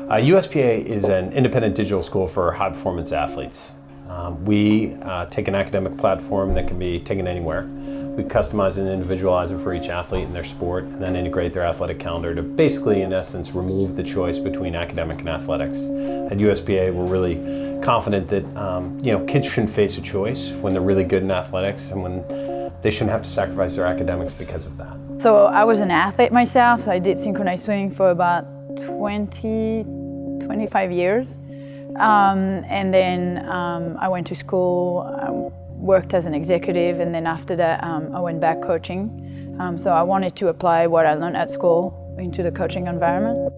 USPA is an independent digital school for high-performance athletes. We take an academic platform that can be taken anywhere. We customize and individualize it for each athlete and their sport, and then integrate their athletic calendar to basically, in essence, remove the choice between academic and athletics. At USPA, we're really confident that kids shouldn't face a choice when they're really good in athletics, and when they shouldn't have to sacrifice their academics because of that. So I was an athlete myself. I did synchronized swimming for about 25 years. And then I went to school, worked as an executive, and then after that I went back coaching. So I wanted to apply what I learned at school into the coaching environment.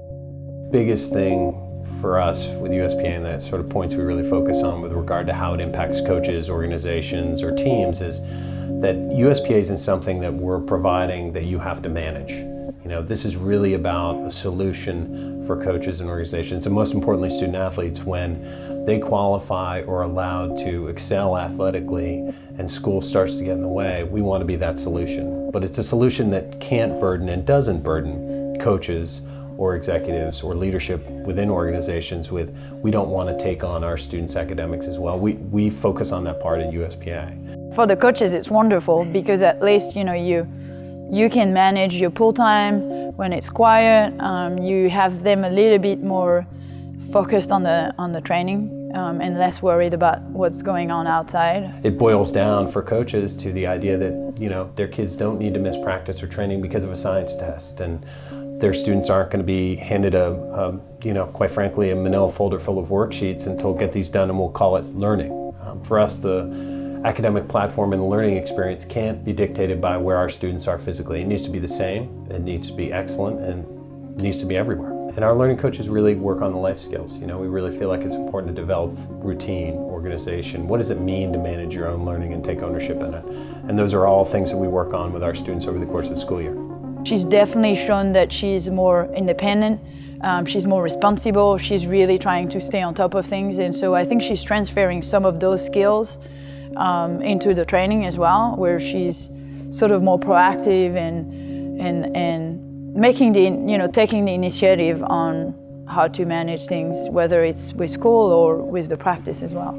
Biggest thing for us with USPA, and the sort of points we really focus on with regard to how it impacts coaches, organizations, or teams, is that USPA isn't something that we're providing that you have to manage. This is really about a solution for coaches and organizations, and most importantly student athletes, when they qualify or are allowed to excel athletically and school starts to get in the way. We want to be that solution. But it's a solution that can't burden and doesn't burden coaches or executives or leadership within organizations with, we don't want to take on our students' academics as well. We focus on that part at USPA. For the coaches, it's wonderful because at least you can manage your pool time when it's quiet. You have them a little bit more focused on the training and less worried about what's going on outside. It boils down for coaches to the idea that their kids don't need to miss practice or training because of a science test, and their students aren't going to be handed quite frankly, a manila folder full of worksheets and told, get these done and we'll call it learning. For us, the academic platform and the learning experience can't be dictated by where our students are physically. It needs to be the same, it needs to be excellent, and it needs to be everywhere. And our learning coaches really work on the life skills. We really feel like it's important to develop routine, organization. What does it mean to manage your own learning and take ownership in it? And those are all things that we work on with our students over the course of the school year. She's definitely shown that she's more independent, she's more responsible, she's really trying to stay on top of things, and so I think she's transferring some of those skills into the training as well, where she's sort of more proactive and making taking the initiative on how to manage things, whether it's with school or with the practice as well.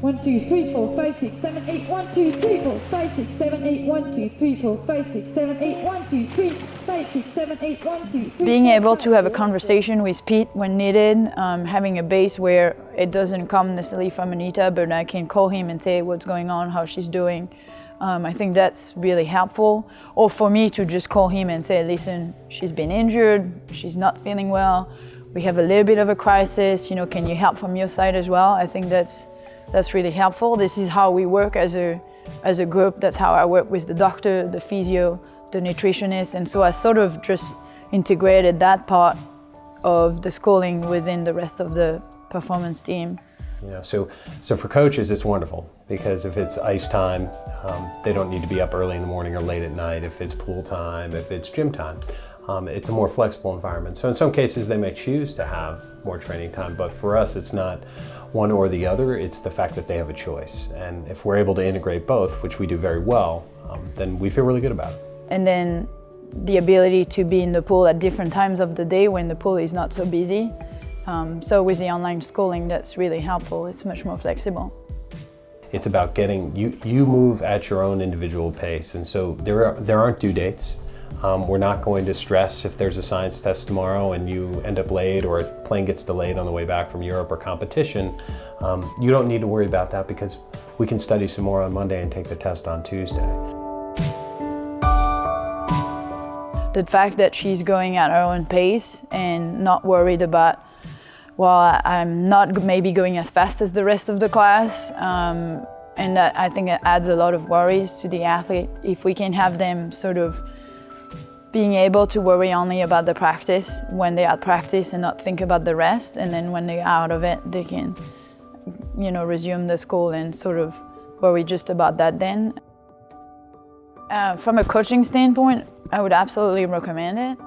1, 2, 3, 4, 5, 6, 7, 8. 1, 2, 3, 4, 5, 6, 7, 8. 1, 2, 3, 4, 5, 6, 7, 8. 1, 2, 3, 5, 6, 7, 8. 1, 2, 3. Being able to have a conversation with Pete when needed, having a base where it doesn't come necessarily from Anita, but I can call him and say what's going on, how she's doing. I think that's really helpful. Or for me to just call him and say, listen, she's been injured, she's not feeling well, we have a little bit of a crisis, can you help from your side as well? I think that's really helpful. This is how we work as a group. That's how I work with the doctor, the physio, the nutritionist, and so I sort of just integrated that part of the schooling within the rest of the performance team. So for coaches, it's wonderful because if it's ice time, they don't need to be up early in the morning or late at night. If it's pool time, if it's gym time, it's a more flexible environment. So in some cases, they may choose to have more training time, but for us, it's not one or the other. It's the fact that they have a choice. And if we're able to integrate both, which we do very well, then we feel really good about it. And then the ability to be in the pool at different times of the day when the pool is not so busy. So with the online schooling, that's really helpful. It's much more flexible. It's about getting, you move at your own individual pace. And so there aren't due dates. We're not going to stress if there's a science test tomorrow and you end up late or a plane gets delayed on the way back from Europe or competition. You don't need to worry about that because we can study some more on Monday and take the test on Tuesday. The fact that she's going at her own pace and not worried about, well, I'm not maybe going as fast as the rest of the class, and that I think it adds a lot of worries to the athlete. If we can have them sort of being able to worry only about the practice when they're at practice and not think about the rest, and then when they're out of it, they can, resume the school and sort of worry just about that then. From a coaching standpoint, I would absolutely recommend it.